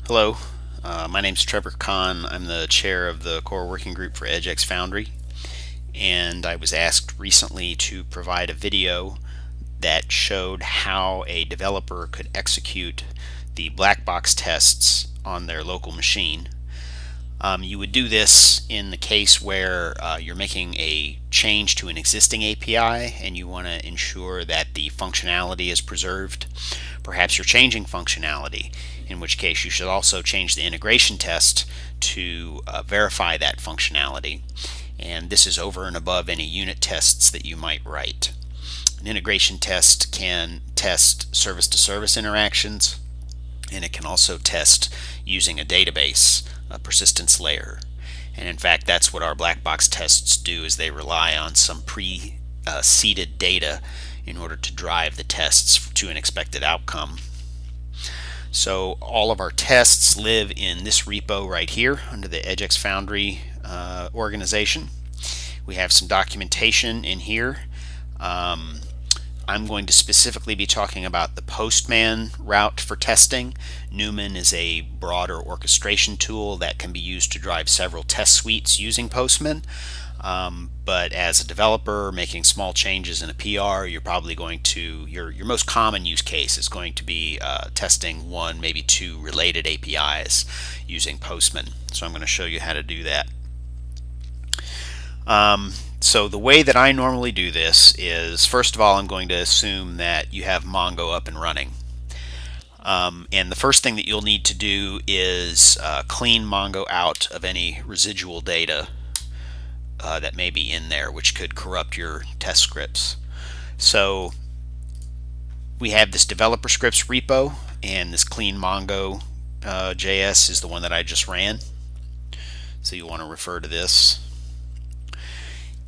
Hello, my name is Trevor Kahn. I'm the chair of the core working group for EdgeX Foundry, and I was asked recently to provide a video that showed how a developer could execute the Blackbox tests on their local machine. You would do this in the case where you're making a change to an existing API and you want to ensure that the functionality is preserved. Perhaps you're changing functionality, in which case you should also change the integration test to verify that functionality. And this is over and above any unit tests that you might write. An integration test can test service-to-service interactions, and it can also test using a database, a persistence layer. And in fact, that's what our black box tests do, is they rely on some pre-seeded data in order to drive the tests to an expected outcome. So all of our tests live in this repo right here under the EdgeX Foundry organization. We have some documentation in here. I'm going to specifically be talking about the Postman route for testing. Newman is a broader orchestration tool that can be used to drive several test suites using Postman. But as a developer making small changes in a PR, you're probably going to, your most common use case is going to be testing one, maybe two related APIs using Postman. So I'm going to show you how to do that. So the way that I normally do this is, first of all, I'm going to assume that you have Mongo up and running. And the first thing that you'll need to do is clean Mongo out of any residual data that may be in there, which could corrupt your test scripts. So we have this developer scripts repo, and this clean Mongo JS is the one that I just ran. So you want to refer to this.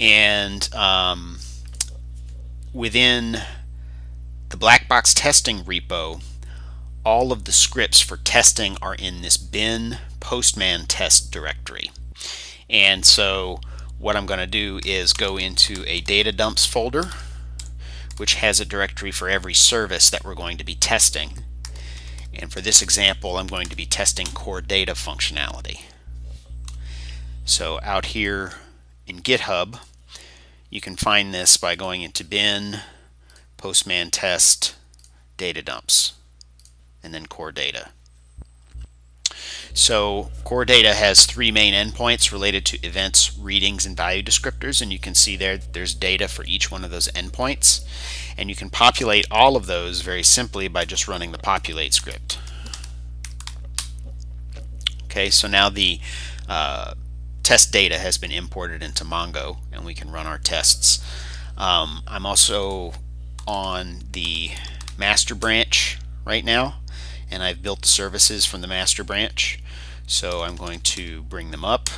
And within the Blackbox testing repo, all of the scripts for testing are in this bin Postman test directory. And so what I'm going to do is go into a data dumps folder, which has a directory for every service that we're going to be testing. And for this example, I'm going to be testing core data functionality. So out here in GitHub, you can find this by going into bin, Postman test, data dumps, and then core data. So core data has three main endpoints related to events, readings, and value descriptors, and you can see there's data for each one of those endpoints. And you can populate all of those very simply by just running the populate script. Okay, so now the test data has been imported into Mongo, and we can run our tests. I'm also on the master branch right now, and I've built the services from the master branch. So I'm going to bring them up,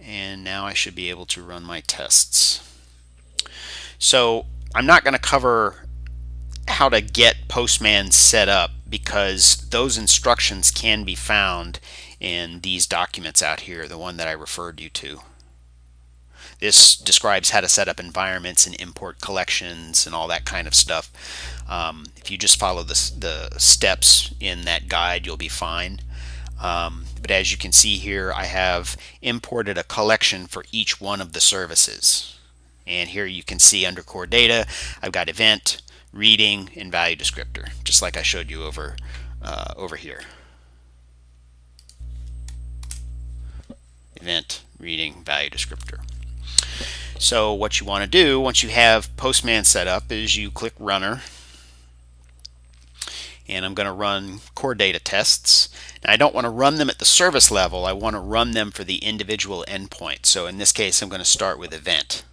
and now I should be able to run my tests. So I'm not going to cover how to get Postman set up, because those instructions can be found in these documents out here, the one that I referred you to. This describes how to set up environments and import collections and all that kind of stuff. If you just follow the steps in that guide, you'll be fine. But as you can see here, I have imported a collection for each one of the services. And here you can see under core data, I've got event, reading, and value descriptor, just like I showed you over here. Event, reading, value descriptor. So what you want to do once you have Postman set up is you click runner, and I'm going to run core data tests. Now, I don't want to run them at the service level, I want to run them for the individual endpoint. So in this case, I'm going to start with event,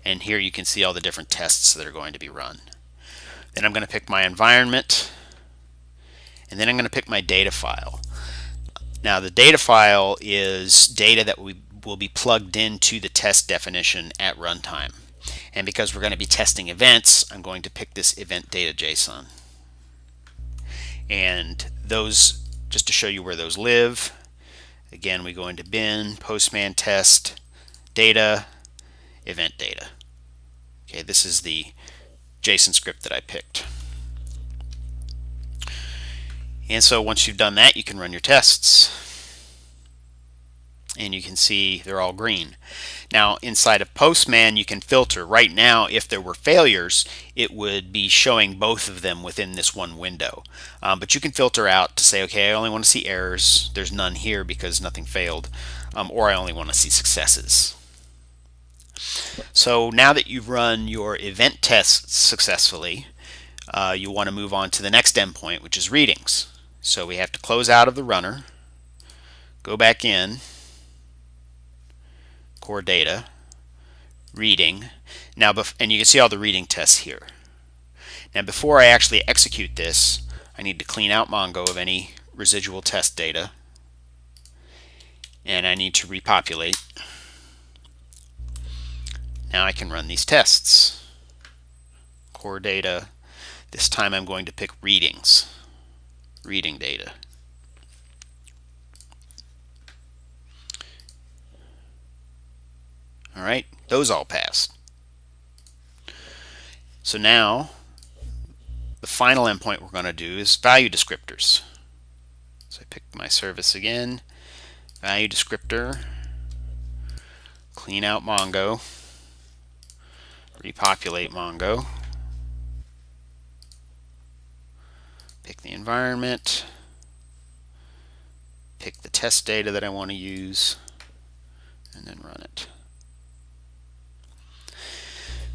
and here you can see all the different tests that are going to be run. Then I'm going to pick my environment, and then I'm going to pick my data file. Now the data file is data that will be plugged into the test definition at runtime. And because we're going to be testing events, I'm going to pick this event data JSON. And those, just to show you where those live, again, we go into bin, Postman test, data, event data. Okay, this is the JSON script that I picked. And so once you've done that, you can run your tests, and you can see they're all green. Now inside of Postman you can filter. Right now, if there were failures, it would be showing both of them within this one window. But you can filter out to say, okay, I only want to see errors. There's none here because nothing failed. Or I only want to see successes. So now that you've run your event tests successfully, you want to move on to the next endpoint, which is readings. So we have to close out of the runner, go back in, core data, reading. Now, and you can see all the reading tests here. Now before I actually execute this, I need to clean out Mongo of any residual test data, and I need to repopulate. Now I can run these tests. Core data. This time I'm going to pick readings. Reading data. Alright, those all passed. So now the final endpoint we're going to do is value descriptors. So I pick my service again, value descriptor, clean out Mongo, repopulate Mongo, pick the environment, pick the test data that I want to use, and then run it.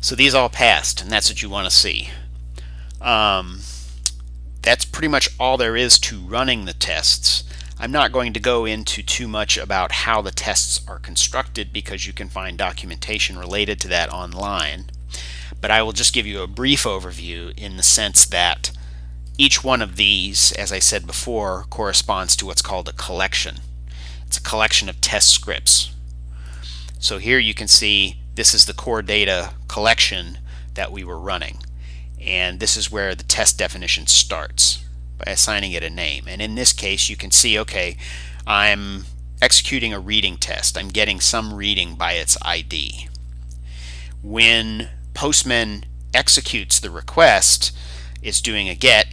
So these all passed, and that's what you want to see. That's pretty much all there is to running the tests. I'm not going to go into too much about how the tests are constructed because you can find documentation related to that online. But I will just give you a brief overview in the sense that each one of these, as I said before, corresponds to what's called a collection. It's a collection of test scripts. So here you can see this is the core data collection that we were running. And this is where the test definition starts by assigning it a name. And in this case you can see, okay, I'm executing a reading test. I'm getting some reading by its ID. When Postman executes the request, it's doing a get,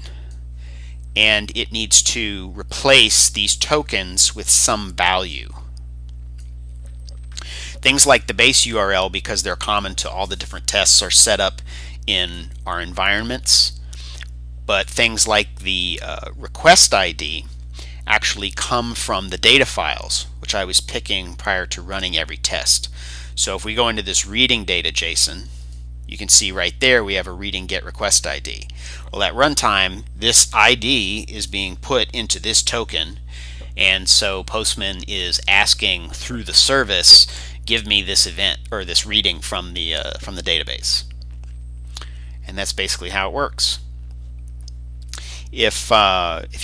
and it needs to replace these tokens with some value. Things like the base URL, because they're common to all the different tests, are set up in our environments, but things like the request ID actually come from the data files, which I was picking prior to running every test. So if we go into this reading data JSON, you can see right there we have a reading get request ID. Well, at runtime, this ID is being put into this token, and so Postman is asking through the service, give me this event or this reading from the database. And that's basically how it works. If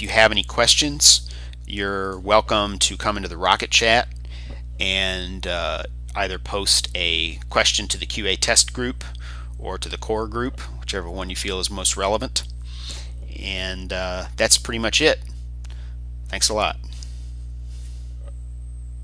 you have any questions, you're welcome to come into the Rocket Chat and either post a question to the QA test group or to the core group, whichever one you feel is most relevant. And that's pretty much it. Thanks a lot.